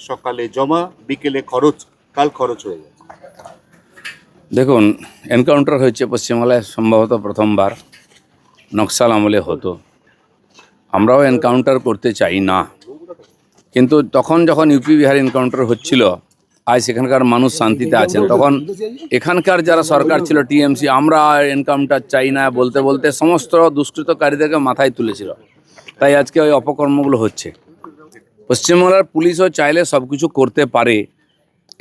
সকালে জমা বিকেলে খরচ, কাল খরচ হয়ে যাচ্ছে। দেখুন, এনকাউন্টার হয়েছে পশ্চিমবাংলায় সম্ভবত প্রথমবার, নকশাল আমলে হতো। আমরাও এনকাউন্টার করতে চাই না, কিন্তু তখন যখন ইউপি বিহার এনকাউন্টার হচ্ছিল, আজ সেখানকার মানুষ শান্তিতে আছেন, তখন এখানকার যারা সরকার ছিল টিএমসি, আমরা এনকাউন্টার চাই না বলতে বলতে সমস্ত দুষ্কৃতকারীদেরকে মাথায় তুলেছিল। তাই আজকে ওই অপকর্মগুলো হচ্ছে। পশ্চিমবাংলার পুলিশও চাইলে সব কিছু করতে পারে,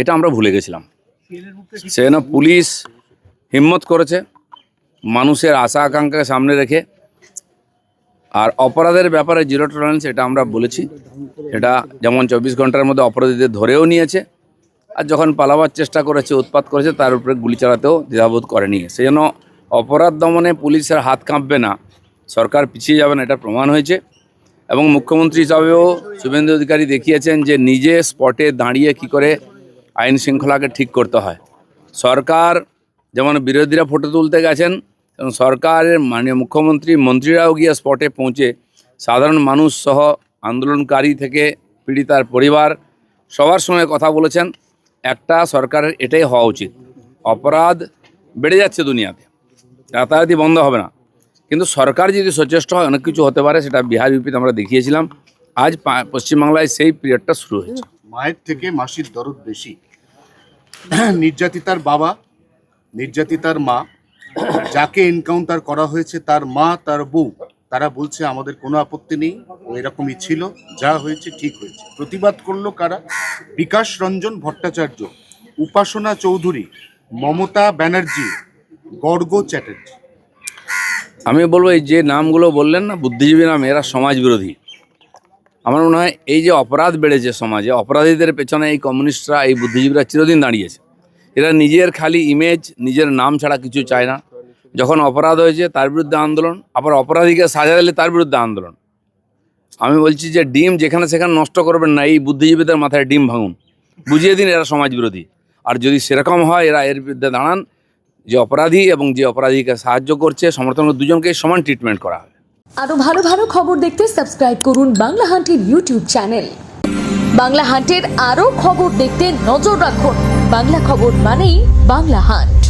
এটা আমরা ভুলে গেছিলাম। সেজন্য পুলিশ হিম্মত করেছে মানুষের আশা আকাঙ্ক্ষাকে সামনে রেখে। আর অপরাধের ব্যাপারে জিরো টলারেন্স, এটা আমরা বলেছি। এটা যেমন 24 ঘন্টার মধ্যে অপরাধীদের ধরেও নিয়েছে, আর যখন পালাবার চেষ্টা করেছে, উৎপাত করেছে, তার উপরে গুলি চালাতেও দ্বিধাবোধ করেনি। সেজন্য অপরাধ দমনে পুলিশের হাত কাঁপবে না, সরকার পিছিয়ে যাবে না, এটা প্রমাণ হয়েছে। এবং মুখ্যমন্ত্রী হিসাবেও শুভেন্দু অধিকারী দেখিয়েছেন যে নিজে স্পটে দাঁড়িয়ে কি করে আইন শৃঙ্খলাকে ঠিক করতে হয়। সরকার যেমন বিরোধীরা ফটো তুলতে গেছেন, এবং সরকারের মাননীয় মুখ্যমন্ত্রী মন্ত্রীরাও গিয়ে স্পটে পৌঁছে সাধারণ মানুষ সহ আন্দোলনকারী থেকে পীড়িতার পরিবার সবার সঙ্গে কথা বলেছেন। একটা সরকারের এটাই হওয়া উচিত। অপরাধ বেড়ে যাচ্ছে দুনিয়াতে, রাতারাতি বন্ধ হবে না, কিন্তু সরকার যদি সচেষ্ট হয় অনেক কিছু হতে পারে। সেটা বিহার ইউপিতে আমরা দেখিয়েছিলাম। আজ পশ্চিমবাংলায় সেই পিরিয়ডটা শুরু হয়েছে। মায়ের থেকে মাসির দরদ বেশি। নির্যাতিতার বাবা, নির্যাতিতার মা, যাকে এনকাউন্টার করা হয়েছে তার মা, তার বউ, তারা বলছে আমাদের কোনো আপত্তি নেই, ও এরকমই ছিল, যা হয়েছে ঠিক হয়েছে। প্রতিবাদ করলো কারা? বিকাশ রঞ্জন ভট্টাচার্য, উপাসনা চৌধুরী, মমতা ব্যানার্জি, গর্গ চ্যাটার্জি। আমি বলবো, এই যে নামগুলো বললেন না, বুদ্ধিজীবী নাম, এরা সমাজ বিরোধী। আমার মনে হয় এই যে অপরাধ বেড়েছে সমাজে, অপরাধীদের পেছনে এই কমিউনিস্টরা, এই বুদ্ধিজীবীরা চিরদিন দাঁড়িয়েছে। এরা নিজের খালি ইমেজ, নিজের নাম ছাড়া কিছু চায় না। যখন অপরাধ হয়েছে তার বিরুদ্ধে আন্দোলন, আবার অপরাধীকে সাজা দিলে তার বিরুদ্ধে আন্দোলন। আমি বলছি যে ডিম যেখানে সেখানে নষ্ট করবেন না, এই বুদ্ধিজীবীদের মাথায় ডিম ভাঙুন, বুঝিয়ে দিন এরা সমাজ বিরোধী। আর যদি সেরকম হয়, এরা এর বিরুদ্ধে দাঁড়ান, যে অপরাধী এবং যে অপরাধীকে সাহায্য করছে, সমর্থন, দুজনকেই সমান ট্রিটমেন্ট করা হবে। আরো ভালো ভালো খবর দেখতে সাবস্ক্রাইব করুন বাংলা হান্টের ইউটিউব চ্যানেল। বাংলা হান্টের আরো খবর দেখতে নজর রাখুন। বাংলা খবর মানেই বাংলা হান্ট।